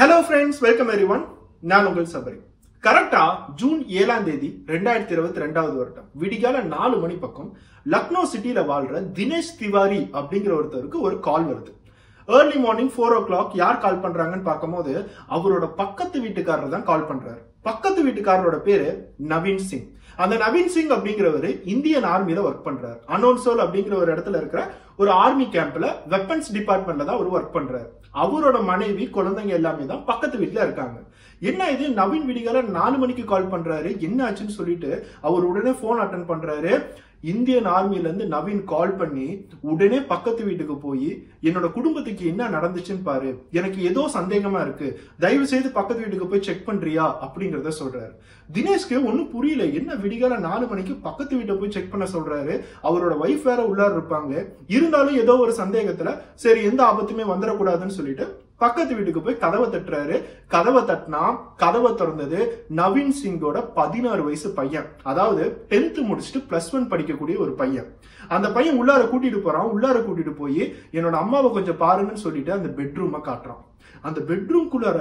Hello friends, welcome everyone. நான் உங்கள் சபரி. கரெக்டா ஜூன் 7ஆம் தேதி 2022 வருடம் விடிகால 4 மணி பக்கம் லக்னோ சிட்டில வாழ்ற தினேஷ் திவாரி அப்படிங்கிற ஒருத்தருக்கு ஒரு கால் வருது. ஏர்லி மார்னிங் 4 o'clock யார் கால் பண்றாங்கன்னு பார்க்கும்போது அவரோட பக்கத்து வீட்டுக்காரர் தான் கால் பண்றாரு. பக்கத்து வீட்டுக்காரரோட பேரு நவீன் சிங். அந்த நவீன் சிங் அப்படிங்கிறவரு இந்தியன் ஆர்மியில ஒர்க் பண்றாரு. அனோன்சோல் அப்படிங்கிற ஒரு இடத்துல இருக்கிற ஒரு ஆர்மி கேம்ப்ல வெப்பன்ஸ் டிபார்ட்மெண்ட்ல தான் அவர் ஒர்க் பண்றாரு. அவரோட மனைவி குழந்தைங்க எல்லாமே தான் பக்கத்து வீட்டுல இருக்காங்க. என்ன இது நவீன் விடிகால 4 மணிக்கு கால் பண்றாரு, என்ன ஆச்சுன்னு சொல்லிட்டு அவர் உடனே போன் அட்டன் பண்றாரு. இந்தியன் ஆர்மில இருந்து நவீன் கால் பண்ணி உடனே பக்கத்து வீட்டுக்கு போய் என்னோட குடும்பத்துக்கு என்ன நடந்துச்சுன்னு பாரு, எனக்கு ஏதோ சந்தேகமா இருக்கு, தயவு செய்து பக்கத்து வீட்டுக்கு போய் செக் பண்றியா அப்படிங்கறத சொல்றாரு. தினேஷ்க்கு ஒன்னும் புரியல, என்ன விடிகால 4 மணிக்கு பக்கத்து வீட்டை போய் செக் பண்ண சொல்றாரு, அவரோட வைஃப் வேற உள்ளார இருப்பாங்க, இருந்தாலும் ஏதோ ஒரு சந்தேகத்துல சரி எந்த ஆபத்துமே வந்துடக்கூடாதுன்னு சொல்லிட்டு பக்கத்து வீட்டுக்கு போய் கதவை தட்டுறாரு. கதவை தட்டினா கதவை திறந்தது நவீன் சிங்கோட 16 வயசு பையன், அதாவது 10th முடிச்சுட்டு +1 படிக்கக்கூடிய ஒரு பையன். அந்த பையன் உள்ளார கூட்டிட்டு போறான். உள்ளார கூட்டிட்டு போய் என்னோட அம்மாவை கொஞ்சம் பாருங்கன்னு சொல்லிட்டு அந்த பெட்ரூமை காட்டுறான். அந்த பெட்ரூம்குள்ளார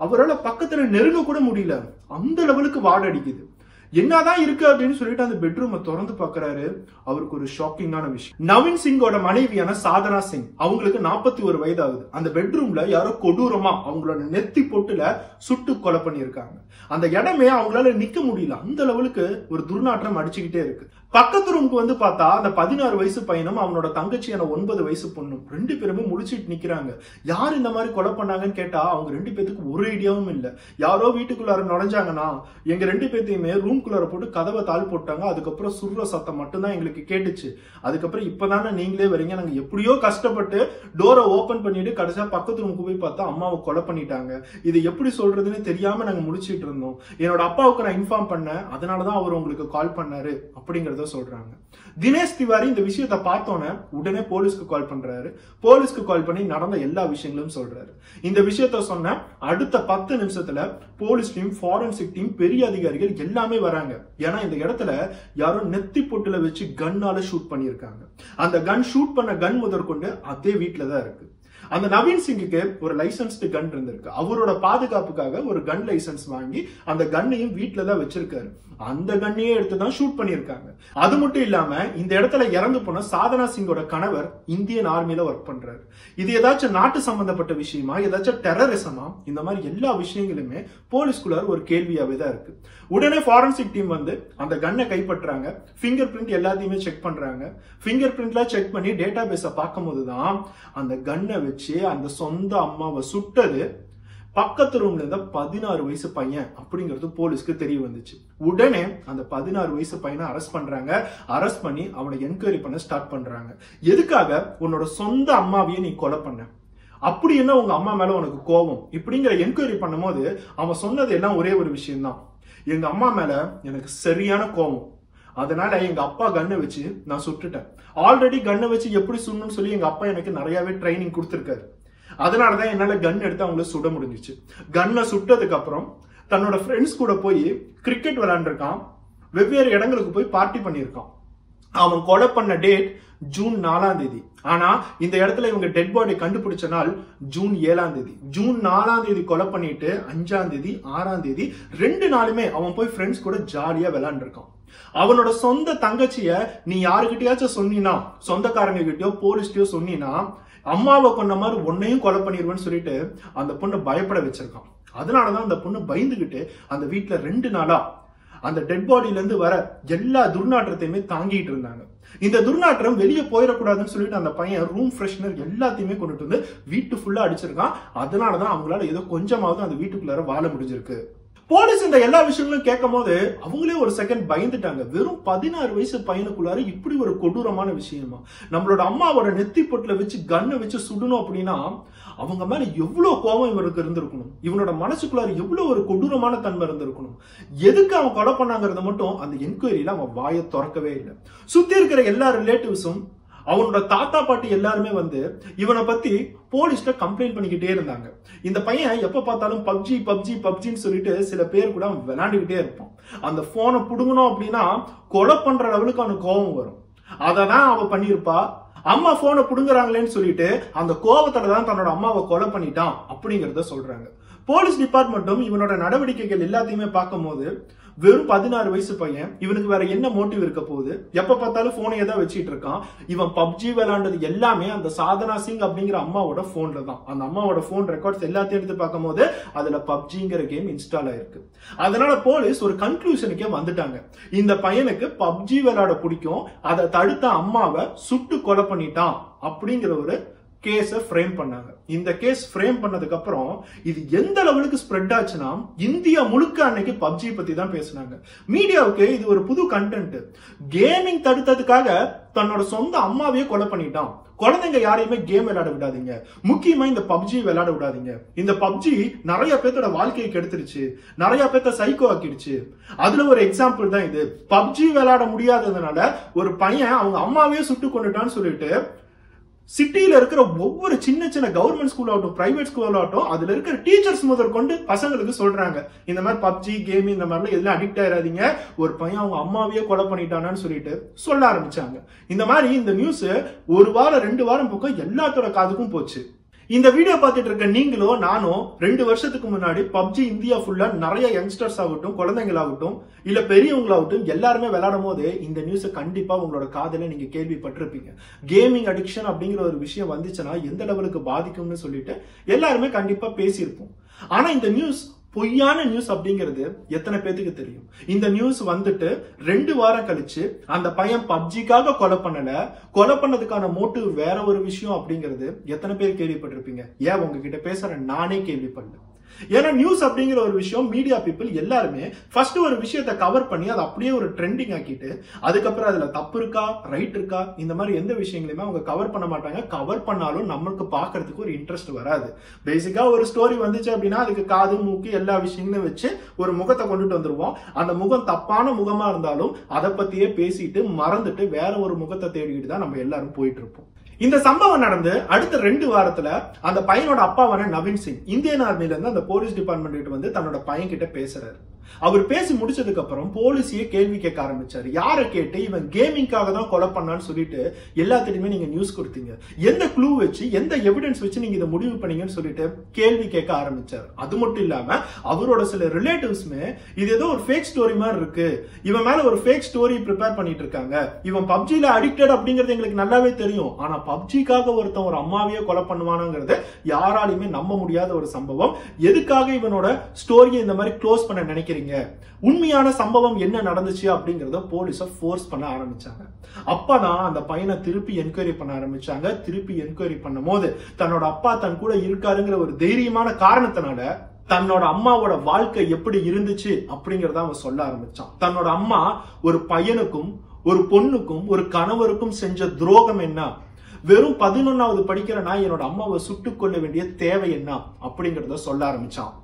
அவரால் பக்கத்துல நெருங்க கூட முடியல, அந்த லெவலுக்கு வாட அடிக்குது. என்னதான் இருக்கு அப்படின்னு சொல்லிட்டு அந்த பெட்ரூமை திறந்து பாக்குறாரு. அவருக்கு ஒரு ஷாக்கிங்கான விஷயம், நவீன் சிங்கோட மனைவியான சாதனா சிங், அவங்களுக்கு 41 வயது ஆகுது. அந்த பெட்ரூம்ல யாரோ கொடூரமா அவங்களோட நெத்தி பொட்டுல சுட்டு கொலை பண்ணிருக்காங்க. அந்த இடமே அவங்களால நிக்க முடியல, அந்த லெவலுக்கு ஒரு துர்நாற்றம் அடிச்சுக்கிட்டே இருக்கு. பக்கத்து ரூமுக்கு வந்து பார்த்தா அந்த 16 வயசு பையனும் அவனோட தங்கச்சியான 9 வயசு பொண்ணும் 2 பேருமே முடிச்சிட்டு நிக்கிறாங்க. யார் இந்த மாதிரி கொலை பண்ணாங்கன்னு கேட்டா அவங்க 2 பேத்துக்கு ஒரு ஐடியாவும் இல்ல. யாரோ வீட்டுக்குள்ளார நுழைஞ்சாங்கன்னா எங்க 2 பேத்தையுமே ரூம்குள்ளார போட்டு கதவை தாள் போட்டாங்க. அதுக்கப்புறம் சுடுற சத்தம் மட்டும்தான் எங்களுக்கு கேட்டுச்சு. அதுக்கப்புறம் இப்பதானே நீங்களே வரீங்க, நாங்க எப்படியோ கஷ்டப்பட்டு டோரை ஓபன் பண்ணிட்டு கடைசியா பக்கத்து ரூமுக்கு போய் பார்த்தா அம்மாவை கொலை பண்ணிட்டாங்க. இது எப்படி சொல்றதுன்னு தெரியாம நாங்க முடிச்சிட்டு இருந்தோம். என்னோட அப்பாவுக்கு நான் இன்ஃபார்ம் பண்ணேன், அதனாலதான் அவர் உங்களுக்கு கால் பண்ணாரு அப்படிங்கறத சொல்றாங்க. தினேஷ் திவாரி இந்த விஷயத்தை பார்த்தோன்னே உடனே போலீஸ்க்கு கால் பண்றாரு. போலீஸ்க்கு கால் பண்ணி நடந்த எல்லா விஷயங்களும் சொல்றாரு. இந்த விஷயத்த சொன்ன அடுத்த 10 நிமிஷத்துல போலீஸ் டீம், ஃபாரன்சிக் டீம், பெரிய அதிகாரிகள் எல்லாமே வராங்க. ஏன்னா இந்த இடத்துல யாரோ நெத்தி பொட்டுல வச்சு கன்னால ஷூட் பண்ணிருக்காங்க. அந்த கன் ஷூட் பண்ண கன் முதற்கொண்டு அதே வீட்டுல தான் இருக்கு. அந்த நவீன் சிங்குக்கு ஒரு லைசன்ஸ்டு கன் இருந்திருக்கு. அவரோட பாதுகாப்புக்காக ஒரு கன் லைசன்ஸ் வாங்கி அந்த கன்னையும் வீட்டுல தான் வச்சிருக்காரு. அந்த கண்ணையே எடுத்துதான் ஷூட் பண்ணிருக்காங்க. அது மட்டும் இல்லாம இந்த இடத்துல இறந்து போன சாதனா சிங்கோட கணவர் இந்தியன் ஆர்மியில ஒர்க் பண்றாரு. இது ஏதாச்சும் நாட்டு சம்பந்தப்பட்ட விஷயமா, ஏதாச்சும் டெரரிசமா, இந்த மாதிரி எல்லா விஷயங்களுமே போலீஸ்குள்ளார ஒரு கேள்வியாவே தான் இருக்கு. உடனே ஃபாரன்சிக் டீம் வந்து அந்த கன்னை கைப்பற்றாங்க. பிங்கர் பிரிண்ட் எல்லாத்தையுமே செக் பண்றாங்க. பிங்கர் பிரிண்ட்லாம் செக் பண்ணி டேட்டா பேஸ பார்க்கும் போதுதான் அந்த கன்னை வச்சு அந்த சொந்த அம்மாவை சுட்டது பக்கத்து ரூம்ல இருந்த 16 வயசு பையன் அப்படிங்கிறது போலீஸ்க்கு தெரிய வந்துச்சு. உடனே அந்த 16 வயசு பையனை அரெஸ்ட் பண்றாங்க. அரெஸ்ட் பண்ணி அவனை என்கொயரி பண்ண ஸ்டார்ட் பண்றாங்க. எதுக்காக? உன்னோட சொந்த அம்மாவையே நீ கொலை பண்ண, அப்படி என்ன உங்க அம்மா மேல உனக்கு கோபம் இப்படிங்கிற என்கொயரி பண்ணும் போது அவன் சொன்னது எல்லாம் ஒரே ஒரு விஷயம் தான், எங்க அம்மா மேல எனக்கு சரியான கோபம், அதனால எங்க அப்பா கண்ணை வச்சு நான் சுட்டுட்டேன். ஆல்ரெடி கண்ணை வச்சு எப்படி சுடணும்னு சொல்லி எங்க அப்பா எனக்கு நிறையவே ட்ரைனிங் கொடுத்திருக்காரு. அதனாலதான் என்னால கன் எடுத்து அவங்கள சுட முடிஞ்சிச்சு. கன்னை சுட்டதுக்கு அப்புறம் தன்னோட ஃப்ரெண்ட்ஸ் கூட போய் கிரிக்கெட் விளையாண்டுருக்கான், வெவ்வேறு இடங்களுக்கு போய் பார்ட்டி பண்ணியிருக்கான். அவன் கொலை பண்ண டேட் ஜூன் 4ஆம் தேதி. ஆனா இந்த இடத்துல இவங்க டெட் பாடி கண்டுபிடிச்ச நாள் ஜூன் 7ஆம் தேதி. ஜூன் 4ஆம் தேதி கொலை பண்ணிட்டு 5ஆம் தேதி 6ஆம் தேதி 2 நாளுமே அவன் போய் ஃப்ரெண்ட்ஸ் கூட ஜாலியா விளையாண்டுருக்கான். அவனோட சொந்த தங்கச்சிய நீ யாருக்கிட்டயாச்சும் சொன்னீனா, சொந்தக்காரங்க கிட்டயோ போலீஸ்லயோ சொன்னீனா அம்மாவை கொண்ட மாதிரி உன்னையும் கொலை பண்ணிடுவேன்னு சொல்லிட்டு அந்த பொண்ணை பயப்பட வச்சிருக்கான். அதனாலதான் அந்த பொண்ணு பயந்துகிட்டு அந்த வீட்டுல 2 நாளா அந்த டெட் பாடியில இருந்து வர எல்லா துர்நாற்றத்தையுமே தாங்கிட்டு இருந்தாங்க. இந்த துர்நாற்றம் வெளியே போயிடக்கூடாதுன்னு சொல்லிட்டு அந்த பையன் ரூம் ஃப்ரெஷ்னர் எல்லாத்தையுமே கொண்டுட்டு வந்து வீட்டு ஃபுல்லா அடிச்சிருக்கான். அதனாலதான் அவங்களால ஏதோ கொஞ்சமாவது அந்த வீட்டுக்குள்ளார வாழ முடிஞ்சிருக்கு. போலீஸ் இந்த எல்லா விஷயங்களும் கேட்கும் போது அவங்களே ஒரு செகண்ட் பயந்துட்டாங்க. வெறும் 16 வயசு பையனுக்குள்ளார இப்படி ஒரு கொடூரமான விஷயமா, நம்மளோட அம்மாவோட நெத்தி பொட்டுல வச்சு கண்ணை வச்சு சுடணும் அப்படின்னா அவங்க மேல எவ்வளவு கோபம் இவருக்கு இருந்திருக்கணும், இவனோட மனசுக்குள்ளார எவ்வளவு ஒரு கொடூரமான தன்மை இருந்திருக்கணும். எதுக்கு அவன் கொலை பண்ணாங்கிறத மட்டும் அந்த என்கொயரியில அவன் வாயை திறக்கவே இல்லை. சுத்தி இருக்கிற எல்லா ரிலேட்டிவ்ஸும் அவனோட தாத்தா பாட்டி எல்லாருமே வந்து இவனை பத்தி போலீஸ்ல கம்ப்ளைண்ட் பண்ணிக்கிட்டே இருந்தாங்க. இந்த பையன் எப்ப பார்த்தாலும் பப்ஜி பப்ஜி பப்ஜின்னு சொல்லிட்டு சில பேர் கூட அவன் விளையாண்டுகிட்டே இருப்பான். அந்த போனை புடுங்கணும் அப்படின்னா கொலை பண்ற லெவலுக்கு அவனுக்கு கோபம் வரும். அததான் அவன் பண்ணிருப்பா. அம்மா போனை புடுங்குறாங்களேன்னு சொல்லிட்டு அந்த கோபத்துல தான் தன்னோட அம்மாவை கொலை பண்ணிட்டான் அப்படிங்கறத சொல்றாங்க. போலீஸ் டிபார்ட்மெண்ட்டும் இவனோட நடவடிக்கைகள் எல்லாத்தையுமே பார்க்கும் போது வெறும் 16 வயசு பையன், இவனுக்கு வேற என்ன மோட்டிவ் இருக்க போகுது, எப்ப பார்த்தாலும் போனையே தான் வச்சிட்டு இருக்கான். இவன் பப்ஜி விளையாண்டது எல்லாமே அந்த சாதனா சிங் அப்படிங்கிற அம்மாவோட போன்ல தான். அந்த அம்மாவோட போன் ரெக்கார்ட்ஸ் எல்லாத்தையும் எடுத்து பார்க்கும் போது அதுல பப்ஜிங்கிற கேம் இன்ஸ்டால் ஆயிருக்கு. அதனால போலீஸ் ஒரு கன்க்ளூஷனுக்கே வந்துட்டாங்க. இந்த பையனுக்கு பப்ஜி விளையாட பிடிக்கும், அதை தடுத்த அம்மாவை சுட்டு கொலை பண்ணிட்டான் அப்படிங்கிற ஒரு கேஸ ஃப்ரேம் பண்ணாங்க. இந்த கேஸ் ஃப்ரேம் பண்ணதுக்கு அப்புறம் இது எந்த லெவலுக்கு ஸ்ப்ரெட் ஆச்சுன்னா இந்தியா முழுக்க அன்னைக்கு பப்ஜி பத்தி தான் பேசினாங்க. மீடியாவுக்கு இது ஒரு புது கண்டென்ட். கேமிங் தடுத்ததுக்காக தன்னோட சொந்த அம்மாவையே கொலை பண்ணிட்டான். குழந்தைங்க யாரையுமே கேம் விளையாட விடாதீங்க, முக்கியமா இந்த பப்ஜி விளையாட விடாதீங்க. இந்த பப்ஜி நிறைய பேர்த்தோட வாழ்க்கையை கெடுத்துருச்சு, நிறைய பேர்த்த சைக்கோ ஆக்கிடுச்சு. அதுல ஒரு எக்ஸாம்பிள் தான் இது. பப்ஜி விளையாட முடியாததுனால ஒரு பையன் அவங்க அம்மாவே சுட்டு கொண்டுட்டான்னு சொல்லிட்டு சிட்டியில இருக்கிற ஒவ்வொரு சின்ன சின்ன கவர்மெண்ட் ஸ்கூல் ஆகட்டும், பிரைவேட் ஸ்கூல் ஆகட்டும், அதுல இருக்கிற டீச்சர்ஸ் முதல் கொண்டு பசங்களுக்கு சொல்றாங்க, இந்த மாதிரி பப்ஜி கேம் இந்த மாதிரிலாம் எதுவும் அடிக்ட் ஆயிடாதீங்க, ஒரு பையன் அவங்க அம்மாவையே கொலை பண்ணிட்டானான்னு சொல்லிட்டு சொல்ல ஆரம்பிச்சாங்க. இந்த மாதிரி இந்த நியூஸ் 1 வாரம் 2 வாரம் பக்கம் எல்லாத்தோட காதுக்கும் போச்சு. இந்த வீடியோ பார்த்துட்டு இருக்க நீங்களும் நானும் 2 வருஷத்துக்கு முன்னாடி பப்ஜி இந்தியா ஃபுல்லா நிறைய யங்ஸ்டர்ஸ் ஆகட்டும், குழந்தைங்களாகட்டும், இல்ல பெரியவங்களாகட்டும் எல்லாருமே விளையாடும் போது இந்த நியூஸ் கண்டிப்பா உங்களோட காதுல நீங்க கேள்விப்பட்டிருப்பீங்க. கேமிங் அடிக்ஷன் அப்படிங்கிற ஒரு விஷயம் வந்துச்சுன்னா எந்த லெவலுக்கு பாதிக்கும்னு சொல்லிட்டு எல்லாருமே கண்டிப்பா பேசியிருப்போம். ஆனா இந்த நியூஸ் பொய்யான நியூஸ் அப்படிங்கிறது எத்தனை பேத்துக்கு தெரியும்? இந்த நியூஸ் வந்துட்டு 2 வாரம் கழிச்சு அந்த பையன் பப்ஜிக்காக கொலை பண்ணல, கொலை பண்ணதுக்கான மோட்டிவ் வேற ஒரு விஷயம் அப்படிங்கிறது எத்தனை பேர் கேள்விப்பட்டிருப்பீங்க? ஏன் உங்ககிட்ட பேசுற நானே கேள்விப்படல. ஏன்னா நியூஸ் அப்படிங்கிற ஒரு விஷயம் மீடியா பீப்புள் எல்லாருமே ஃபர்ஸ்ட் ஒரு விஷயத்தை கவர் பண்ணி அதை அப்படியே ஒரு ட்ரெண்டிங் ஆக்கிட்டு அதுக்கப்புறம் அதுல தப்பு இருக்கா ரைட் இருக்கா இந்த மாதிரி எந்த விஷயங்களையுமே அவங்க கவர் பண்ண மாட்டாங்க. கவர் பண்ணாலும் நம்மளுக்கு பாக்குறதுக்கு ஒரு இன்ட்ரெஸ்ட் வராது. பேசிக்கா ஒரு ஸ்டோரி வந்துச்சு அப்படின்னா அதுக்கு காது மூக்கு எல்லா விஷயங்களும் வச்சு ஒரு முகத்தை கொண்டுட்டு வந்துருவோம். அந்த முகம் தப்பான முகமா இருந்தாலும் அதை பத்தியே பேசிட்டு மறந்துட்டு வேற ஒரு முகத்தை தேடிக்கிட்டு தான் நம்ம எல்லாரும் போயிட்டு இருப்போம். இந்த சம்பவம் நடந்து அடுத்த 2 வாரத்துல அந்த பையனோட அப்பாவான நவீன் சிங் இந்தியன் ஆர்மில இருந்து அந்த போலீஸ் டிபார்ட்மெண்ட் கிட்ட வந்து தன்னோட பையன் கிட்ட பேசுறாரு. அவர் பேசி முடிச்சதுக்கு அப்புறம் போலீஸையே கேள்வி கேட்க ஆரம்பிச்சாரு. யாரை கேட்டு இவன் கேமிங்காக தான் கொலை பண்ணான்னு சொல்லிட்டு எல்லாத்திலுமே நீங்க நியூஸ் கொடுத்தீங்க, எந்த க்ளூ வச்சு எந்த எவிடன்ஸ் வச்சு நீங்க இதை முடிவு பண்ணீங்கன்னு சொல்லிட்டு கேள்வி கேட்க ஆரம்பிச்சாரு. அது மட்டும் இல்லாம அவரோட சில ரிலேட்டிவ்ஸ்மே இது ஏதோ ஒரு ஃபேக் ஸ்டோரி மாதிரி இருக்கு, இவன் மேல ஒரு ஃபேக் ஸ்டோரி ப்ரிப்பேர் பண்ணிட்டு இருக்காங்க, இவன் பப்ஜில அடிக்டட் அப்படிங்கிறது எங்களுக்கு நல்லாவே தெரியும், ஆனா பப்ஜிக்காக ஒருத்தன் ஒரு அம்மாவையே கொலை பண்ணுவானுங்கிறது யாராலையுமே நம்ப முடியாத ஒரு சம்பவம். எதுக்காக இவனோட ஸ்டோரியை இந்த மாதிரி க்ளோஸ் பண்ண நினைக்கிறீங்க, உண்மையான சம்பவம் என்ன நடந்துச்சு அப்படிங்கறத போலீஸ ஃபோர்ஸ் பண்ண ஆரம்பிச்சாங்க. அப்பதான் அந்த பையனை திருப்பி என்கொயரி பண்ண ஆரம்பிச்சாங்க. திருப்பி என்கொயரி பண்ணும் போது தன்னோட அப்பா தன் கூட இருக்காருங்கிற ஒரு தைரியமான காரணத்தினால தன்னோட அம்மாவோட வாழ்க்கை எப்படி இருந்துச்சு அப்படிங்கறத அவன் சொல்ல ஆரம்பிச்சான். தன்னோட அம்மா ஒரு பையனுக்கும் ஒரு பொண்ணுக்கும் ஒரு கணவருக்கும் செஞ்ச துரோகம் என்ன, வெறும் 11வது படிக்கிற நான் என்னோட அம்மாவை சுட்டுக் கொள்ள வேண்டிய தேவை என்ன அப்படிங்கறத சொல்ல ஆரம்பிச்சான்.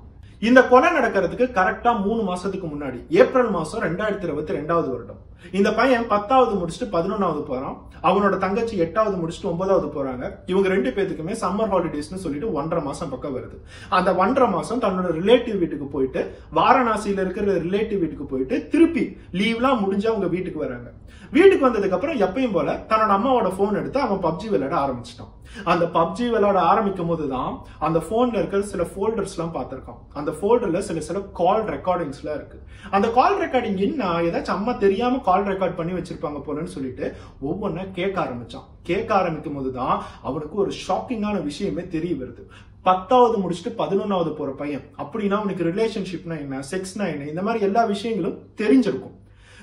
இந்த கொலை நடக்கிறதுக்கு கரெக்டா 3 மாசத்துக்கு முன்னாடி ஏப்ரல் மாசம் 2022 வருடம் இந்த பையன் 10வது முடிச்சுட்டு 11வது போறான். அவனோட தங்கச்சி 8வது முடிச்சுட்டு 9வது போறாங்க. இவங்க 2 பேத்துக்குமே சம்மர் ஹாலிடேஸ்னு சொல்லிட்டு 1.5 மாசம் பக்கம் வருது. அந்த 1.5 மாசம் தன்னோட ரிலேட்டிவ் வீட்டுக்கு போயிட்டு வாரணாசியில இருக்கிற ரிலேட்டிவ் வீட்டுக்கு போயிட்டு திருப்பி லீவ்லாம் முடிஞ்சு அவங்க வீட்டுக்கு வராங்க. வீட்டுக்கு வந்ததுக்கு அப்புறம் எப்பயும் போல தன்னோட அம்மாவோட போன் எடுத்து அவன் பப்ஜி விளையாட ஆரம்பிச்சிட்டான். அந்த பப்ஜி விளையாட ஆரம்பிக்கும் போதுதான் அந்த போன்ல இருக்கிற சில போல்டர்ஸ் எல்லாம் பார்த்திருக்கான். அந்த போல்டர்ல சில கால் ரெக்கார்டிங்ஸ் எல்லாம் இருக்கு. அந்த கால் ரெக்கார்டிங் என்ன, ஏதாச்சும் அம்மா தெரியாம கால் ரெக்கார்ட் பண்ணி வச்சிருப்பாங்க போலன்னு சொல்லிட்டு ஒவ்வொன்னா கேட்க ஆரம்பிச்சான். கேட்க ஆரம்பிக்கும் போதுதான் அவனுக்கு ஒரு ஷாக்கிங்கான விஷயமே தெரிய வருது. 10வது முடிச்சுட்டு 11வது போற பையன் அப்படின்னா அவனுக்கு ரிலேஷன்ஷிப்னா என்ன, செக்ஸ்னா என்ன, இந்த மாதிரி எல்லா விஷயங்களும் தெரிஞ்சிருக்கும்.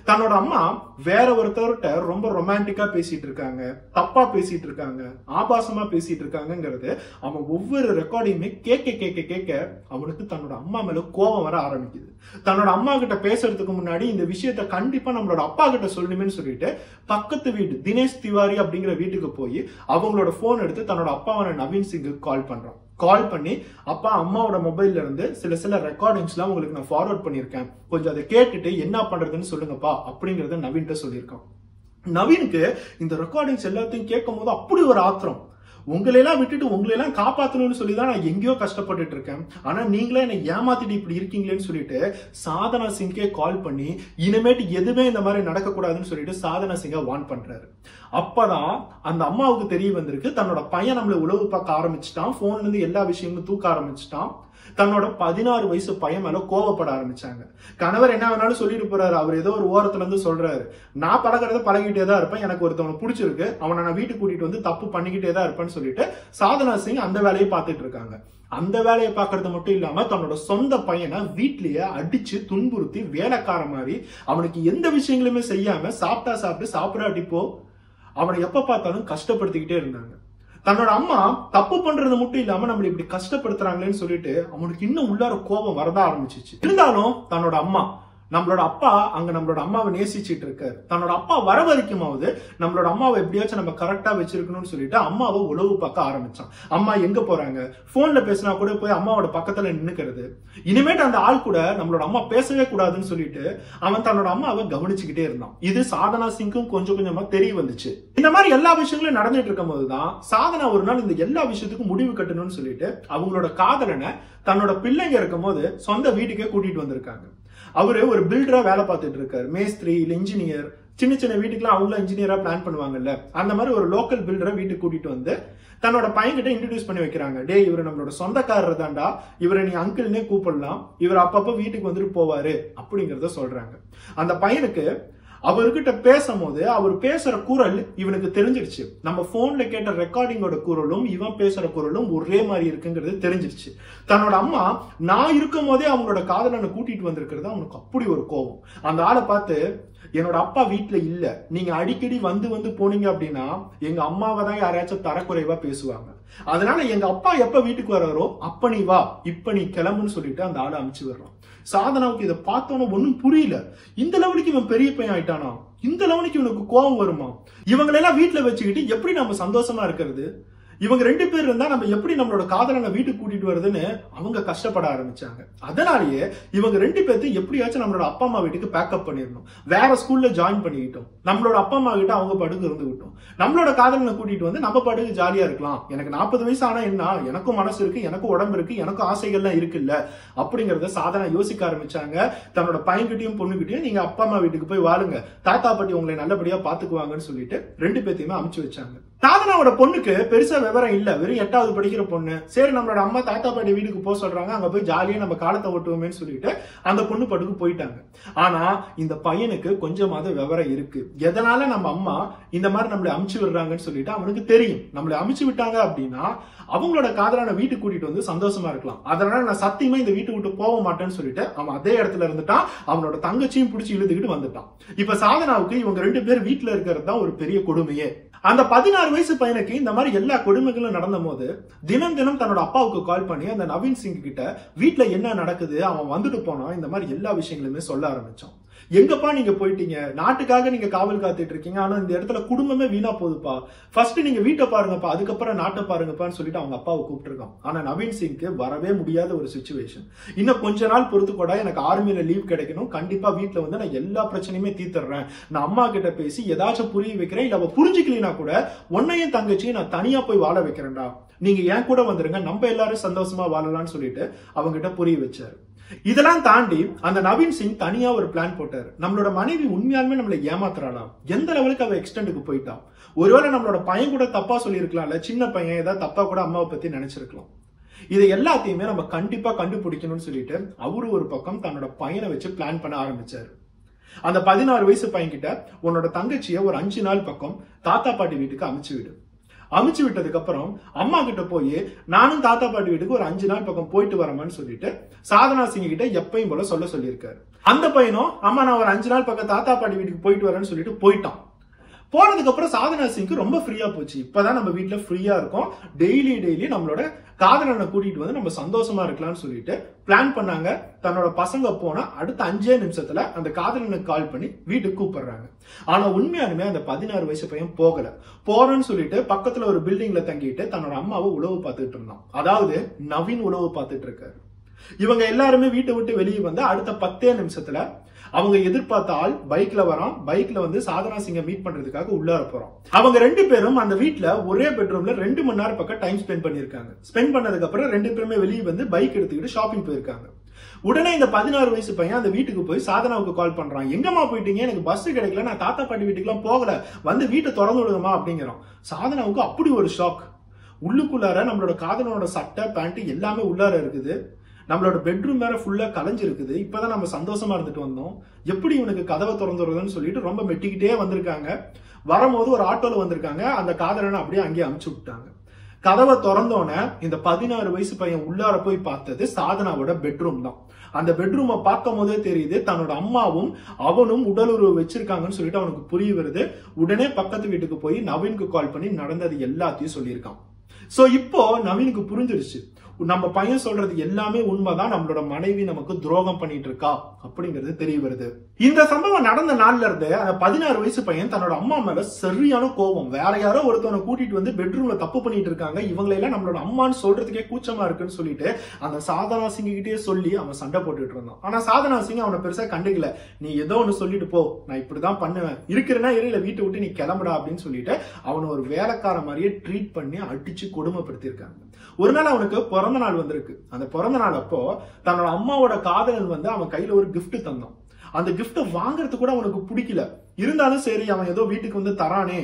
தன்னோட அம்மா வேற ஒருத்தர்கிட்ட ரொம்ப ரொமான்டிக்கா பேசிட்டு இருக்காங்க, தப்பா பேசிட்டு இருக்காங்க, ஆபாசமா பேசிட்டு இருக்காங்கிறது அவன் ஒவ்வொரு ரெக்கார்டிங்குமே கேட்க அவனுக்கு தன்னோட அம்மா மேல கோபம் வர ஆரம்பிக்குது. தன்னோட அம்மா கிட்ட பேசுறதுக்கு முன்னாடி இந்த விஷயத்த கண்டிப்பா நம்மளோட அப்பா கிட்ட சொல்லணுமேன்னு சொல்லிட்டு பக்கத்து வீடு தினேஷ் திவாரி அப்படிங்கிற வீட்டுக்கு போய் அவங்களோட போன் எடுத்து தன்னோட அப்பாவான நவீன் சிங்கு கால் பண்றான். கால் பண்ணி அப்பா அம்மாவோட மொபைல்ல இருந்து சில ரெக்கார்டிங்ஸ் எல்லாம் உங்களுக்கு நான் ஃபார்வர்ட் பண்ணிருக்கேன், கொஞ்சம் அதை கேட்டுட்டு என்ன பண்றதுன்னு சொல்லுங்கப்பா அப்படிங்கறத நவீன்கிட்ட சொல்லியிருக்கான். நவீனுக்கு இந்த ரெக்கார்டிங்ஸ் எல்லாத்தையும் கேட்கும் போது அப்படி ஒரு ஆத்திரம். உங்களையெல்லாம் விட்டுட்டு உங்களையெல்லாம் காப்பாத்தணும்னு சொல்லிதான் நான் எங்கேயோ கஷ்டப்பட்டுட்டு இருக்கேன், ஆனா நீங்களே என்னை ஏமாத்திட்டு இப்படி இருக்கீங்களேன்னு சொல்லிட்டு சாதனா சிங்கே கால் பண்ணி இனிமேட்டு எதுவுமே இந்த மாதிரி நடக்கக்கூடாதுன்னு சொல்லிட்டு சாதனா சிங்கை வார்ன் பண்றாரு. அப்பதான் அந்த அம்மாவுக்கு தெரிய வந்திருக்கு, தன்னோட பையன் நம்மள உளவு பார்க்க ஆரம்பிச்சுட்டான், போன்ல இருந்து எல்லா விஷயங்களும் தூக்க ஆரம்பிச்சுட்டான். தன்னோட 16 வயசு பையன் மேல கோவப்பட ஆரம்பிச்சாங்க. கணவர் என்ன வேணாலும் சொல்லிட்டு போறாரு. அவர் ஏதோ ஒரு ஓரத்துல இருந்து சொல்றாரு, நான் பழகிறத பழகிட்டே தான் இருப்பேன், எனக்கு ஒருத்தவனை பிடிச்சிருக்கு, அவனை நான் வீட்டுக்கு கூட்டிட்டு வந்து தப்பு பண்ணிக்கிட்டே தான் இருப்பேன்னு சொல்லிட்டு சாதனா சிங் அந்த வேலையை பார்த்துட்டு இருக்காங்க. அந்த வேலையை பார்க்கறது மட்டும் இல்லாம தன்னோட சொந்த பையனை வீட்லயே அடிச்சு துன்புறுத்தி வேலைக்கார மாதிரி அவனுக்கு எந்த விஷயங்களுமே செய்யாம சாப்பிட்டா சாப்பிட்டு சாப்பிடாட்டி போ அவனை எப்ப பார்த்தாலும் கஷ்டப்படுத்திக்கிட்டே இருந்தாங்க. தன்னோட அம்மா தப்பு பண்றது மட்டும் இல்லாம நம்மள இப்படி கஷ்டப்படுத்துறாங்களேன்னு சொல்லிட்டு அவனுக்கு இன்னும் உள்ளார கோபம் வரதான் ஆரம்பிச்சிச்சு. இருந்தாலும் தன்னோட அம்மா, நம்மளோட அப்பா அங்க நம்மளோட அம்மாவை நேசிச்சுட்டு இருக்காரு. தன்னோட அப்பா வர வரைக்குமாவது நம்மளோட அம்மாவை எப்படியாச்சும் நம்ம கரெக்டா வச்சிருக்கணும்னு சொல்லிட்டு அம்மாவை உளவு பார்க்க ஆரம்பிச்சான். அம்மா எங்க போறாங்க, போன்ல பேசினா கூட போய் அம்மாவோட பக்கத்துல நின்னுக்கிறது. இனிமேட்டு அந்த ஆள் கூட நம்மளோட அம்மா பேசவே கூடாதுன்னு சொல்லிட்டு அவன் தன்னோட அம்மாவை கவனிச்சுக்கிட்டே இருந்தான். இது சாதனா சிங்க்கும் கொஞ்சம் கொஞ்சமா தெரிய வந்துச்சு. இந்த மாதிரி எல்லா விஷயங்களும் நடந்துட்டு இருக்கும் போதுதான் சாதனா ஒரு நாள் இந்த எல்லா விஷயத்துக்கும் முடிவு கட்டணும்னு சொல்லிட்டு அவங்களோட காதலனை தன்னோட பிள்ளைங்க இருக்கும் போது சொந்த வீட்டுக்கே கூட்டிட்டு வந்திருக்காங்க. அவரு ஒரு பில்டரா வேலை பார்த்துட்டு இருக்காரு, மேஸ்திரி இல்ல இன்ஜினியர். சின்ன சின்ன வீட்டுக்குலாம் அவங்களும் இன்ஜினியரா பிளான் பண்ணுவாங்கல்ல, அந்த மாதிரி ஒரு லோக்கல் பில்டரை வீட்டுக்கு கூட்டிட்டு வந்து தன்னோட பையன்கிட்ட இன்ட்ரோடியூஸ் பண்ணி வைக்கிறாங்க. டே, இவர் நம்மளோட சொந்தக்காரர் தான்டா, இவரை நீ அங்கிள்னே கூப்பிடலாம், இவர் அப்பப்போ வீட்டுக்கு வந்துட்டு போவாரு அப்படிங்கறத சொல்றாங்க. அந்த பையனுக்கு அவர்கிட்ட பேசும்போது அவர் பேசுற குரல் இவனுக்கு தெரிஞ்சிருச்சு. நம்ம போன்ல கேட்ட ரெக்கார்டிங்கோட குரலும் இவன் பேசுற குரலும் ஒரே மாதிரி இருக்குங்கிறது தெரிஞ்சிருச்சு. தன்னோட அம்மா நான் இருக்கும் போதே அவங்களோட காதலனை கூட்டிட்டு வந்திருக்கிறது அவனுக்கு அப்படி ஒரு கோபம். அந்த ஆளை பார்த்து, என்னோட அப்பா வீட்டுல இல்ல, நீங்க அடிக்கடி வந்து வந்து போனீங்க அப்படின்னா எங்க அம்மாவை தான் யாராச்சும் தரக்குறைவா பேசுவாங்க, அதனால எங்க அப்பா எப்ப வீட்டுக்கு வர்றாரோ அப்ப நீ வா, இப்ப நீ கிளம்புன்னு சொல்லிட்டு அந்த ஆளை அனுப்பிச்சு வர்றான். சாதனாவுக்கு இதை பார்த்தோன்னு ஒன்னும் புரியல. இந்த லெவலுக்கு இவன் பெரிய பையன் ஆயிட்டானா, இந்த லெவலுக்கு இவனுக்கு கோபம் வருமா, இவங்களெல்லாம் வீட்டுல வச்சுக்கிட்டு எப்படி நம்ம சந்தோஷமா இருக்கிறது, இவங்க 2 பேர் இருந்தா நம்ம எப்படி நம்மளோட காதலனை வீட்டுக்கு கூட்டிட்டு வருதுன்னு அவங்க கஷ்டப்பட ஆரம்பிச்சாங்க. அதனாலேயே இவங்க 2 பேர்த்தையும் எப்படியாச்சும் நம்மளோட அப்பா அம்மா வீட்டுக்கு பேக்கப் பண்ணிடணும், வேற ஸ்கூல்ல ஜாயின் பண்ணிக்கிட்டோம், நம்மளோட அப்பா அம்மா கிட்ட அவங்க படுக்கு இருந்து விட்டோம், நம்மளோட காதலனை கூட்டிட்டு வந்து நம்ம படுக்கு ஜாலியா இருக்கலாம், எனக்கு 40 வயசு ஆனா என்ன, எனக்கும் மனசு இருக்கு, எனக்கும் உடம்பு இருக்கு, எனக்கும் ஆசைகள்லாம் இருக்குல்ல அப்படிங்கறத சாதனா யோசிக்க ஆரம்பிச்சாங்க. தன்னோட பையன்கிட்டயும் பொண்ணுகிட்டயும் நீங்க அப்பா அம்மா வீட்டுக்கு போய் வாழுங்க, தாத்தா பாட்டி உங்களை நல்லபடியா பாத்துக்குவாங்கன்னு சொல்லிட்டு 2 பேர்த்தையுமே அனுப்பிச்சு வச்சாங்க. சாதனாவோட பொண்ணுக்கு பெருசா விவரம் இல்ல, வெறும் 8வது படிக்கிற பொண்ணு. சரி, நம்மளோட அம்மா தாத்தா பாட்டி வீட்டுக்கு போக சொல்றாங்க, அங்க போய் ஜாலியா நம்ம காலத்தை ஓட்டுவோமேன்னு சொல்லிட்டு அந்த பொண்ணு படுக்கு போயிட்டாங்க. ஆனா இந்த பையனுக்கு கொஞ்சமாவது விவரம் இருக்கு. எதனால நம்ம அம்மா இந்த மாதிரி நம்மளை அமுச்சு விடுறாங்கன்னு சொல்லிட்டு அவனுக்கு தெரியும். நம்மளை அமுச்சு விட்டாங்க அப்படின்னா அவங்களோட காதலான வீட்டுக்கு கூட்டிட்டு வந்து சந்தோஷமா இருக்கலாம், அதனால நான் சத்தியமா இந்த வீட்டு விட்டு போக மாட்டேன்னு சொல்லிட்டு அவன் அதே இடத்துல இருந்துட்டான். அவனோட தங்கச்சியும் பிடிச்சி இழுத்துக்கிட்டு வந்துட்டான். இப்ப சாதனாவுக்கு இவங்க 2 பேர் வீட்டுல இருக்கிறது தான் ஒரு பெரிய கொடுமையே. அந்த 16 வயசு பையனுக்கு இந்த மாதிரி எல்லா கொடுமைகளும் நடந்த போது தினம் தினம் தன்னோட அப்பாவுக்கு கால் பண்ணி அந்த நவீன் சிங் கிட்ட வீட்டுல என்ன நடக்குது, அவன் வந்துட்டு போனா, இந்த மாதிரி எல்லா விஷயங்களுமே சொல்ல ஆரம்பிச்சான். எங்கப்பா நீங்க போயிட்டீங்க, நாட்டுக்காக நீங்க காவல் காத்துட்டு இருக்கீங்க, ஆனா இந்த இடத்துல குடும்பமே வீணா போகுதுப்பா, ஃபர்ஸ்ட் நீங்க வீட்டை பாருங்கப்பா, அதுக்கப்புறம் நாட்டை பாருங்கப்பான்னு சொல்லிட்டு அவங்க அப்பாவை கூப்பிட்டுருக்கான். ஆனா நவீன் சிங்க்கு வரவே முடியாத ஒரு சிச்சுவேஷன். இன்னும் கொஞ்ச நாள் பொறுத்து கூட எனக்கு ஆர்மியில லீவ் கிடைக்கணும், கண்டிப்பா வீட்டுல வந்து நான் எல்லா பிரச்சனையுமே தீர்த்துறேன், நான் அம்மா கிட்ட பேசி ஏதாச்சும் புரிய வைக்கிறேன், இல்ல அவ புரிஞ்சுக்கலனா கூட உன்னையும் தங்கச்சியும் நான் தனியா போய் வாழ வைக்கிறேன்டா, நீங்க ஏன் கூட வந்துருங்க, நம்ம எல்லாரும் சந்தோஷமா வாழலாம்னு சொல்லிட்டு அவங்க கிட்ட புரிய வச்சாரு. இதெல்லாம் தாண்டி அந்த நவீன் சிங் தனியா ஒரு பிளான் போட்டாரு. நம்மளோட மனைவி உண்மையாலுமே நம்மளை ஏமாத்துறாளாம், எந்த லெவலுக்கு அவ எக்ஸ்டெண்டுக்கு போயிட்டான், ஒருவேளை நம்மளோட பையன் கூட தப்பா சொல்லியிருக்கலாம்ல, சின்ன பையன் ஏதாவது தப்பா கூட அம்மாவை பத்தி நினைச்சிருக்கலாம். இதை எல்லாத்தையுமே நம்ம கண்டிப்பா கண்டுபிடிக்கணும்னு சொல்லிட்டு அவரு ஒரு பக்கம் தன்னோட பையனை வச்சு பிளான் பண்ண ஆரம்பிச்சாரு. அந்த 16 வயசு பையன் கிட்ட உன்னோட தங்கச்சிய ஒரு 5 நாள் பக்கம் தாத்தா பாட்டி வீட்டுக்கு அனுப்பிச்சு விடு, அமுச்சு விட்டதுக்கு அப்புறம் அம்மா கிட்ட போய் நானும் தாத்தா பாட்டி வீட்டுக்கு ஒரு 5 நாள் பக்கம் போயிட்டு வரமான்னு சொல்லிட்டு சாதனா சிங் கிட்ட எப்பயும் போல சொல்லியிருக்காரு. அந்த பையனும் அம்மா நான் ஒரு 5 நாள் பக்கம் தாத்தா பாட்டி வீட்டுக்கு போயிட்டு வரேன்னு சொல்லிட்டு போயிட்டான். போனதுக்கு அப்புறம் சாதனா சிங்க்கு ரொம்ப ஃப்ரீயா போச்சு. இப்பதான் நம்ம வீட்டுல ஃப்ரீயா இருக்கோம், டெய்லி நம்மளோட காதலனை கூட்டிட்டு வந்து நம்ம சந்தோஷமா இருக்கலாம்னு சொல்லிட்டு பிளான் பண்ணாங்க. தன்னோட பசங்க போனா அடுத்த 5 நிமிஷத்துல அந்த காதலனுக்கு கால் பண்ணி வீட்டுக்கு கூப்பிடுறாங்க. ஆனா உண்மையாலுமே அந்த 16 வயசு பையன் போகல. போறேன்னு சொல்லிட்டு பக்கத்துல ஒரு பில்டிங்ல தங்கிட்டு தன்னோட அம்மாவை உளவு பார்த்துட்டு இருந்தான். அதாவது நவீன் உளவு பார்த்துட்டு இருக்காரு. இவங்க எல்லாருமே வீட்டை விட்டு வெளியே வந்து அடுத்த 10 நிமிஷத்துல அவங்க எதிர்பார்த்த ஆள் பைக்ல வரான். பைக்ல வந்து சாதனா சிங்க மீட் பண்றதுக்காக உள்ளார போறோம். அவங்க 2 பேரும் அந்த வீட்டுல ஒரே பெட்ரூம்ல 2 மணி நேரம் பக்கம் டைம் ஸ்பெண்ட் பண்ணிருக்காங்க. ஸ்பெண்ட் பண்ணதுக்கு அப்புறம் 2 பேருமே வெளியே வந்து பைக் எடுத்துக்கிட்டு ஷாப்பிங் போயிருக்காங்க. உடனே இந்த 16 வயசு பையன் அந்த வீட்டுக்கு போய் சாதனாவுக்கு கால் பண்றான். எங்கம்மா போயிட்டீங்க? எனக்கு பஸ் கிடைக்கல, நான் தாத்தா பாட்டி வீட்டுக்குலாம் போகல, வந்து வீட்டை திறந்து விடுங்கம்மா அப்படிங்கிறான். சாதனாவுக்கு அப்படி ஒரு ஷாக். உள்ளுக்குள்ளார நம்மளோட காதலனோட சட்டை பேண்ட் எல்லாமே உள்ளார இருக்குது. நம்மளோட பெட்ரூம் வேற ஃபுல்லா கலைஞ்சிருக்குது. இப்பதான் நம்ம சந்தோஷமா இருந்துட்டு வந்தோம், எப்படி இவனுக்கு கதவை திறந்துடுறதுன்னு சொல்லிட்டு ரொம்ப மெட்டிக்கிட்டே வந்திருக்காங்க. வரும்போது ஒரு ஆட்டோல வந்திருக்காங்க. அந்த காதலனை அப்படியே அங்கேயே அமுச்சு விட்டாங்க. கதவை திறந்தோன்னே இந்த 16 வயசு பையன் உள்ளார போய் பார்த்தது சாதனாவோட பெட்ரூம் தான். அந்த பெட்ரூமை பார்க்கும் போதே தெரியுது தன்னோட அம்மாவும் அவனும் உடலுறவு வச்சிருக்காங்கன்னு சொல்லிட்டு அவனுக்கு புரிய வருது. உடனே பக்கத்து வீட்டுக்கு போய் நவீனுக்கு கால் பண்ணி நடந்தது எல்லாத்தையும் சொல்லியிருக்கான். சோ இப்போ நவீனுக்கு புரிஞ்சிருச்சு, நம்ம பையன் சொல்றது எல்லாமே உண்மைதான், நம்மளோட மனைவி நமக்கு துரோகம் பண்ணிட்டு இருக்கா அப்படிங்கிறது தெரிய வருது. இந்த சம்பவம் நடந்த நாள்ல இருந்து அந்த 16 வயசு பையன் தன்னோட அம்மா மேல சரியான கோபம். வேற யாரோ ஒருத்தவனை கூட்டிட்டு வந்து பெட்ரூம்ல தப்பு பண்ணிட்டு இருக்காங்க, இவங்களெல்லாம் நம்மளோட அம்மான்னு சொல்றதுக்கே கூச்சமா இருக்குன்னு சொல்லிட்டு அந்த சாதனா சிங் கிட்டே சொல்லி அவன் சண்டை போட்டுட்டு இருந்தான். ஆனா சாதனா சிங் அவனை பெருசா கண்டுக்கல. நீ ஏதோ ஒண்ணு சொல்லிட்டு போ, நான் இப்படிதான் பண்ணுவேன், இருக்கிறேன்னா இறையில வீட்டை விட்டு நீ கிளம்புடா அப்படின்னு சொல்லிட்டு அவனை ஒரு வேலைக்கார மாதிரியே ட்ரீட் பண்ணி அடிச்சு கொடுமைப்படுத்திருக்காங்க. ஒரு நாள் அவனுக்கு பிறந்த நாள் வந்திருக்கு. அந்த பிறந்த நாள் அப்போ தன்னோட அம்மாவோட காதலன் வந்து அவன் கையில ஒரு கிஃப்ட் தந்தான். அந்த கிஃப்ட வாங்குறது கூட அவனுக்கு பிடிக்கல. இருந்தாலும் சரி, அவன் ஏதோ வீட்டுக்கு வந்து தரானே,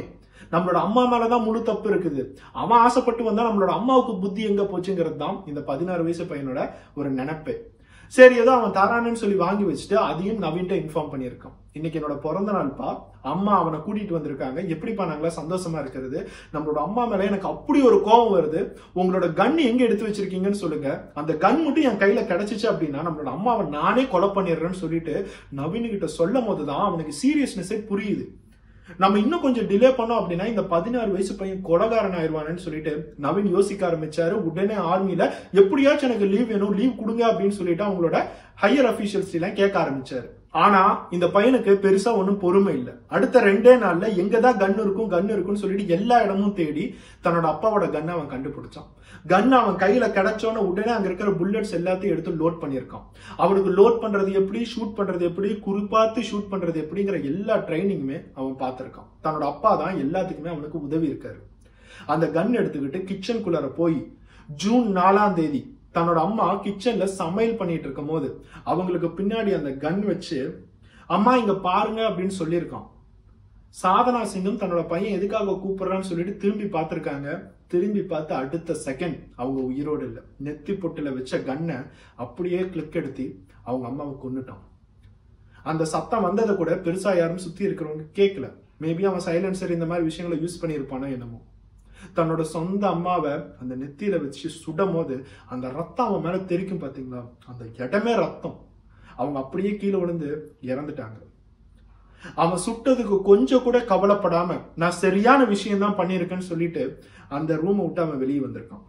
நம்மளோட அம்மா மேலதான் முழு தப்பு இருக்குது, அவன் ஆசைப்பட்டு வந்தா நம்மளோட அம்மாவுக்கு புத்தி எங்க போச்சுங்கிறது தான் இந்த 16 வயசு பையனோட ஒரு நினைப்பே. சரி, ஏதோ அவன் தரானேன்னு சொல்லி வாங்கி வச்சுட்டு அதையும் நவீன்ட்ட இன்ஃபார்ம் பண்ணியிருக்கான். இன்னைக்கு என்னோட பிறந்த நாள்பா, அம்மா அவனை கூட்டிட்டு வந்திருக்காங்க, எப்படிப்பா நாங்களா சந்தோஷமா இருக்கிறது, நம்மளோட அம்மா மேல எனக்கு அப்படி ஒரு கோபம் வருது, உங்களோட கன் எங்க எடுத்து வச்சிருக்கீங்கன்னு சொல்லுங்க, அந்த கன் மட்டும் என் கையில கிடைச்சிச்சு அப்படின்னா நம்மளோட அம்மாவை நானே கொலை பண்ணிடுறேன்னு சொல்லிட்டு நவீன் கிட்ட சொல்லும் போதுதான் அவனுக்கு சீரியஸ்னஸே புரியுது. நம்ம இன்னும் கொஞ்சம் டிலே பண்ணோம் அப்படின்னா இந்த 16 வயசு பையன் கொலகாரன் ஆயிடுவானு சொல்லிட்டு நவீன் யோசிக்க ஆரம்பிச்சாரு. உடனே ஆர்மியில எப்படியாச்சும் எனக்கு லீவ் வேணும், லீவ் கொடுங்க அப்படின்னு சொல்லிட்டு அவங்களோட ஹையர் அபிஷியல்ஸ் எல்லாம் கேட்க ஆரம்பிச்சாரு. ஆனா இந்த பையனுக்கு பெருசா ஒன்னும் பொறுமை இல்ல. அடுத்த 2 நாள்ல எங்கதான் கன் இருக்கும்னு சொல்லிட்டு எல்லா இடமும் தேடி தன்னோட அப்பாவோட கன்னை அவன் கண்டுபிடிச்சான். கன் அவன் கையில கிடைச்சோன்னு உடனே அங்க இருக்கிற புல்லட்ஸ் எல்லாத்தையும் எடுத்து லோட் பண்ணிருக்கான். அவனுக்கு லோட் பண்றது எப்படி, ஷூட் பண்றது எப்படி, குறிப்பாத்து ஷூட் பண்றது எப்படிங்கிற எல்லா ட்ரைனிங்குமே அவன் பார்த்திருக்கான். தன்னோட அப்பா தான் எல்லாத்துக்குமே அவனுக்கு உதவி இருக்காரு. அந்த கன் எடுத்துக்கிட்டு கிச்சனுக்குள்ளார போய் ஜூன் 4ஆம் தேதி தன்னோட அம்மா கிச்சன்ல சமையல் பண்ணிட்டு இருக்கும் போது அவங்களுக்கு பின்னாடி அந்த கன் வச்சு அம்மா இங்க பாருங்க அப்படின்னு சொல்லியிருக்கான். சாதனா சிங்கும் தன்னோட பையன் எதுக்காக கூப்பிடுறான்னு சொல்லிட்டு திரும்பி பார்த்திருக்காங்க. திரும்பி பார்த்து அடுத்த செகண்ட் அவங்க உயிரோடு இல்லை. நெத்தி பொட்டுல வச்ச கன்னை அப்படியே கிளிக் எடுத்து அவங்க அம்மாவை கொன்னுட்டான். அந்த சத்தம் வந்ததை கூட பெருசா யாரும் சுத்தி இருக்கிறவங்க கேட்கல. மேபி அவன் சைலன்சர் இந்த மாதிரி விஷயங்களை யூஸ் பண்ணியிருப்பானோ என்னமோ. தன்னோட சொந்த அம்மாவை அந்த நெத்தியில வச்சு சுடும் போது அந்த ரத்தம் அவன் மேல தெரிக்கும் பாத்தீங்களா, அந்த இடமே ரத்தம். அவங்க அப்படியே கீழே விழுந்து இறந்துட்டாங்க. அவன் சுட்டதுக்கு கொஞ்சம் கூட கவலைப்படாம நான் சரியான விஷயம் தான் பண்ணிருக்கேன்னு சொல்லிட்டு அந்த ரூமை விட்டு அவன் வெளியே வந்திருக்கான்.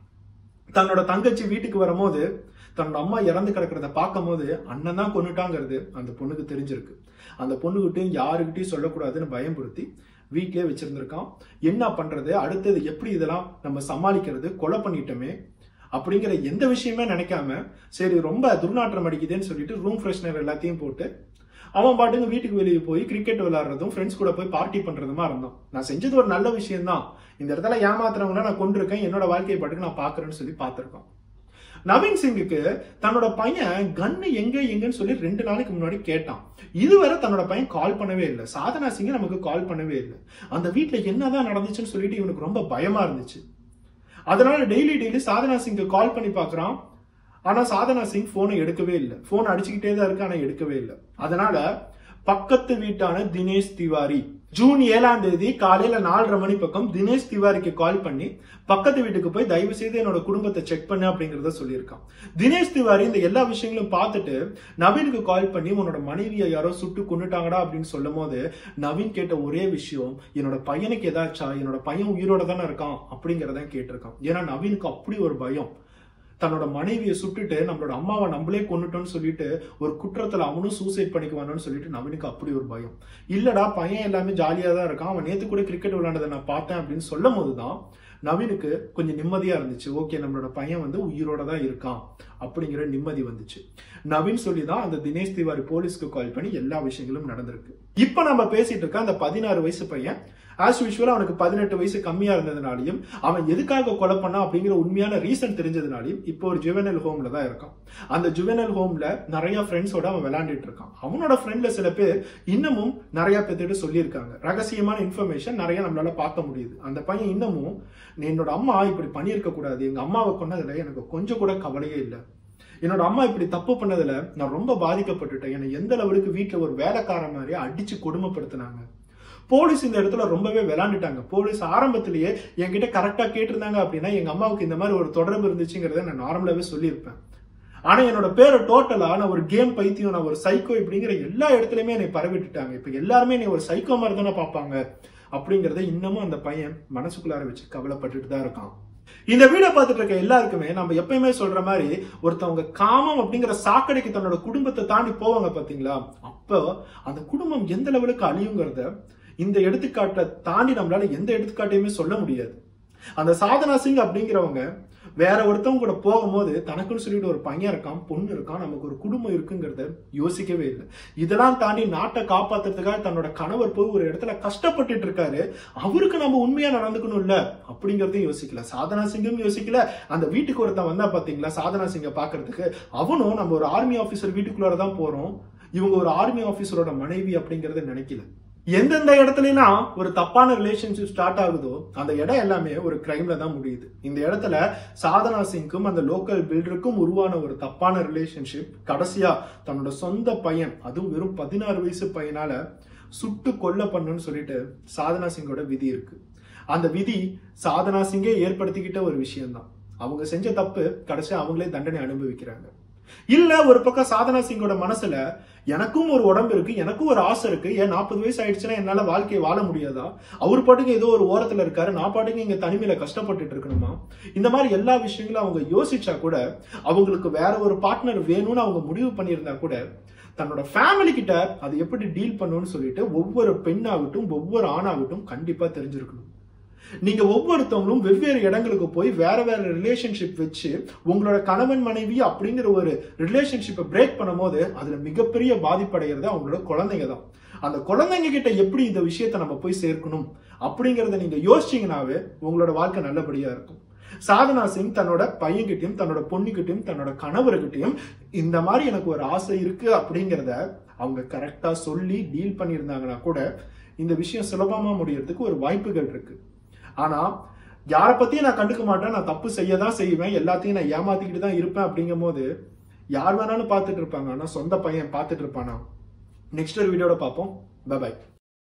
தன்னோட தங்கச்சி வீட்டுக்கு வரும்போது தன்னோட அம்மா இறந்து கிடக்கிறத பார்க்கும் போது அண்ணன் தான் கொன்னுட்டாங்கிறது அந்த பொண்ணுக்கு தெரிஞ்சிருக்கு. அந்த பொண்ணுகிட்டையும் யாருக்கிட்டையும் சொல்லக்கூடாதுன்னு பயம்படுத்தி வீட்லயே வச்சிருந்திருக்கான். என்ன பண்றது, அடுத்தது எப்படி இதெல்லாம் நம்ம சமாளிக்கிறது, கொலை பண்ணிட்டோமே அப்படிங்கிற எந்த விஷயமே நினைக்காம சரி ரொம்ப துர்நாற்றம் அடிக்குதுன்னு சொல்லிட்டு ரூம் ஃப்ரெஷ்னர் எல்லாத்தையும் போட்டு அவன் பாட்டுங்க வீட்டுக்கு வெளியே போய் கிரிக்கெட் விளையாடுறதும் ஃப்ரெண்ட்ஸ் கூட போய் பார்ட்டி பண்றதுமா இருந்தான். நான் செஞ்சது ஒரு நல்ல விஷயம் தான், இந்த இடத்துல ஏமாத்துறவங்கள நான் கொண்டிருக்கேன், என்னோட வாழ்க்கையை பாட்டுக்கு நான் பாக்குறேன்னு சொல்லி பார்த்திருக்கான். நவீன் சிங்குக்கு தன்னோட பையன் கன்னு எங்கன்னு சொல்லி 2 நாளைக்கு முன்னாடி கேட்டான். இதுவரை தன்னோட பையன் கால் பண்ணவே இல்லை. சாதனா சிங் நமக்கு கால் பண்ணவே இல்லை. அந்த வீட்டுல என்னதான் நடந்துச்சுன்னு சொல்லிட்டு இவனுக்கு ரொம்ப பயமா இருந்துச்சு. அதனால டெய்லி சாதனா சிங்க்கு கால் பண்ணி பாக்குறான். ஆனா சாதனா சிங் போனை எடுக்கவே இல்லை. போன் அடிச்சுக்கிட்டே தான் இருக்கு, ஆனா எடுக்கவே இல்லை. அதனால பக்கத்து வீட்டான தினேஷ் திவாரி ஜூன் 7ஆம் தேதி காலையில 4:30 மணி பக்கம் தினேஷ் திவாரிக்கு கால் பண்ணி பக்கத்து வீட்டுக்கு போய் தயவு செய்து என்னோட குடும்பத்தை செக் பண்ணு அப்படிங்கறத சொல்லியிருக்கான். தினேஷ் திவாரி இந்த எல்லா விஷயங்களும் பார்த்துட்டு நவீனுக்கு கால் பண்ணி உன்னோட மனைவியை யாரோ சுட்டு கொண்டுட்டாங்கடா அப்படின்னு சொல்லும் போது நவீன் கேட்ட ஒரே விஷயம், என்னோட பையனுக்கு ஏதாச்சா, என்னோட பையன் உயிரோட தானே இருக்கான் அப்படிங்கறத கேட்டிருக்கான். ஏன்னா நவீனுக்கு அப்படி ஒரு பயம். தன்னோட மனைவியை சுட்டுட்டு நம்மளோட அம்மாவை நம்மளே கொண்டுட்டோம்னு சொல்லிட்டு ஒரு குற்றத்துல அவனும் சூசைட் பண்ணிக்குவானு சொல்லிட்டு நவீனுக்கு அப்படி ஒரு பயம். இல்லடா பையன் எல்லாமே ஜாலியா தான் இருக்கான், அவன் நேத்து கூட கிரிக்கெட் விளையாண்டதை நான் பார்த்தேன் அப்படின்னு சொல்லும் போதுதான் நவீனுக்கு கொஞ்சம் நிம்மதியா இருந்துச்சு. ஓகே, நம்மளோட பையன் வந்து உயிரோட தான் இருக்கான் அப்படிங்கிற நிம்மதி வந்துச்சு. நவீன் சொல்லிதான் அந்த தினேஷ் திவாரி போலீஸ்க்கு கால் பண்ணி எல்லா விஷயங்களும் நடந்திருக்கு. இப்ப நம்ம பேசிட்டு இருக்க அந்த 16 வயசு பையன் ஆஸ் யூஷுவல் அவனுக்கு 18 வயசு கம்மியா இருந்ததுனாலையும் அவன் எதுக்காக கொலை பண்ணா அப்படிங்கிற உண்மையான ரீசன் தெரிஞ்சதுனாலையும் இப்போ ஒரு ஜுவெனல் ஹோம்ல தான் இருக்கான். அந்த ஜுவெனல் ஹோம்ல நிறைய ஃப்ரெண்ட்ஸோட அவன் விளையாண்டுட்டு இருக்கான். அவனோட ஃப்ரெண்ட்ல சில பேர் இன்னமும் நிறைய பேர்த்திட்ட சொல்லியிருக்காங்க. ரகசியமான இன்ஃபர்மேஷன் நிறைய நம்மளால பார்க்க முடியுது. அந்த பையன் இன்னமும் என்னோட அம்மா இப்படி பண்ணியிருக்க கூடாது, எங்க அம்மாவை கொன்னதுல எனக்கு கொஞ்சம் கூட கவலையே இல்லை, என்னோட அம்மா இப்படி தப்பு பண்ணதுல நான் ரொம்ப பாதிக்கப்பட்டுட்டேன், என்னை எந்த லெவலுக்கு வீட்டுல ஒரு வேலைக்காரன் மாதிரியே அடிச்சு கொடுமைப்படுத்தினாங்க. போலீஸ் இந்த இடத்துல ரொம்பவே விளையாண்டுட்டாங்க. போலீஸ் ஆரம்பத்திலேயே என்கிட்ட கரெக்டா கேட்டிருந்தாங்க அப்படின்னா எங்க அம்மாவுக்கு இந்த மாதிரி ஒரு தொடர்பு இருந்துச்சுங்கிறத நான் நார்மலாவே சொல்லியிருப்பேன். ஆனா என்னோட பேரை டோட்டலா நான் ஒரு கேம் பைத்தியம், நான் ஒரு சைக்கோ இப்படிங்கிற எல்லா இடத்துலயுமே என்னை பரவிட்டுட்டாங்க. இப்ப எல்லாருமே என்னை ஒரு சைக்கோ மாதிரி தானே பார்ப்பாங்க அப்படிங்கறத இன்னமும் அந்த பையன் மனசுக்குள்ளார வச்சு கவலைப்பட்டுட்டு தான் இருக்கான். இந்த வீடியோ பார்த்துட்டு இருக்க எல்லாருக்குமே நம்ம எப்பயுமே சொல்ற மாதிரி ஒருத்தவங்க காமம் அப்படிங்கிற சாக்கடைக்கு தன்னோட குடும்பத்தை தாண்டி போவாங்க பாத்தீங்களா, அப்போ அந்த குடும்பம் எந்த லெவலுக்கு அழியுங்கிறத இந்த எடுத்துக்காட்டை தாண்டி நம்மளால எந்த எடுத்துக்காட்டையுமே சொல்ல முடியாது. அந்த சாதனா சிங் அப்படிங்கிறவங்க வேற ஒருத்தவங்க கூட போகும்போது தனக்குன்னு சொல்லிட்டு ஒரு பையன் இருக்கான், பொண்ணு இருக்கான், நமக்கு ஒரு குடும்பம் இருக்குங்கிறத யோசிக்கவே இல்லை. இதெல்லாம் தாண்டி நாட்டை காப்பாத்துறதுக்காக தன்னோட கணவர் போய் ஒரு இடத்துல கஷ்டப்பட்டுட்டு இருக்காரு, அவருக்கு நம்ம உண்மையா நடந்துக்கணும் இல்ல அப்படிங்கறதையும் யோசிக்கல. சாதனா சிங்கும் யோசிக்கல. அந்த வீட்டுக்கு ஒருத்தன் வந்தா பாத்தீங்களா சாதனா சிங்கை பாக்குறதுக்கு, அவனும் நம்ம ஒரு ஆர்மி ஆபீசர் வீட்டுக்குள்ளாரதான் போறோம், இவங்க ஒரு ஆர்மி ஆபீசரோட மனைவி அப்படிங்கறத நினைக்கல. எந்தெந்த இடத்துலலாம் ஒரு தப்பான ரிலேஷன்ஷிப் ஸ்டார்ட் ஆகுதோ அந்த இடம் எல்லாமே ஒரு கிரைம்ல தான் முடியுது. இந்த இடத்துல சாதனா சிங்க்கும் அந்த லோக்கல் பில்டருக்கும் உருவான ஒரு தப்பான ரிலேஷன்ஷிப் கடைசியா தன்னோட சொந்த பையன், அதுவும் வெறும் 16 வயசு பையனால சுட்டு கொல்ல பண்ணுன்னு சொல்லிட்டு சாதனா சிங்கோட விதி இருக்கு. அந்த விதி சாதனா சிங்கே ஏற்படுத்திக்கிட்ட ஒரு விஷயம்தான். அவங்க செஞ்ச தப்பு கடைசியா அவங்களே தண்டனை அனுபவிக்கிறாங்க. இல்ல ஒரு பக்கம் சாதனா சிங்கோட மனசுல எனக்கும் ஒரு உடம்பு இருக்கு, எனக்கும் ஒரு ஆசை இருக்கு, ஏன் 40 வயசு ஆயிடுச்சுன்னா என்னால வாழ்க்கையை வாழ முடியாதா, அவர் பாட்டுக்கு ஏதோ ஒரு ஓரத்துல இருக்காரு, நான் பாட்டுக்கு இங்க தனிமையில கஷ்டப்பட்டுட்டு இருக்கணுமா, இந்த மாதிரி எல்லா விஷயங்களும் அவங்க யோசிச்சா கூட, அவங்களுக்கு வேற ஒரு பார்ட்னர் வேணும்னு அவங்க முடிவு பண்ணியிருந்தா கூட தன்னோட ஃபேமிலி கிட்ட அதை எப்படி டீல் பண்ணணும்னு சொல்லிட்டு ஒவ்வொரு பெண்ணாகட்டும் ஒவ்வொரு ஆணாகட்டும் கண்டிப்பா தெரிஞ்சிருக்கணும். நீங்க ஒவ்வொருத்தவங்களும் வெவ்வேறு இடங்களுக்கு போய் வேற வேற ரிலேஷன்ஷிப் வச்சு உங்களோட கணவன் மனைவி அப்படிங்கிற ஒரு ரிலேஷன்ஷிப்பை பிரேக் பண்ணும் போது அதுல மிகப்பெரிய பாதிப்படைகிறது அவங்களோட குழந்தைங்க தான். அந்த குழந்தைங்க கிட்ட எப்படி இந்த விஷயத்த நம்ம போய் சேர்க்கணும் அப்படிங்கறத நீங்க யோசிச்சீங்கன்னாவே உங்களோட வாழ்க்கை நல்லபடியா இருக்கும். சாதனா சிங் தன்னோட பையன்கிட்டையும் தன்னோட பொண்ணுகிட்டையும் தன்னோட கணவர்கிட்டையும் இந்த மாதிரி எனக்கு ஒரு ஆசை இருக்கு அப்படிங்கிறத அவங்க கரெக்டா சொல்லி டீல் பண்ணியிருந்தாங்கன்னா கூட இந்த விஷயம் சுலபமா முடியறதுக்கு ஒரு வாய்ப்புகள் இருக்கு. ஆனா யாரை பத்தியும் நான் கண்டுக்க மாட்டேன், நான் தப்பு செய்யதான் செய்வேன், எல்லாத்தையும் நான் ஏமாத்திக்கிட்டு தான் இருப்பேன் அப்படிங்கும் போது யார் வேணாலும் பார்த்துட்டு இருப்பாங்க. ஆனா சொந்த பையன் பார்த்துட்டு இருப்பானா? நெக்ஸ்ட் ஒரு வீடியோட பார்ப்போம். பை.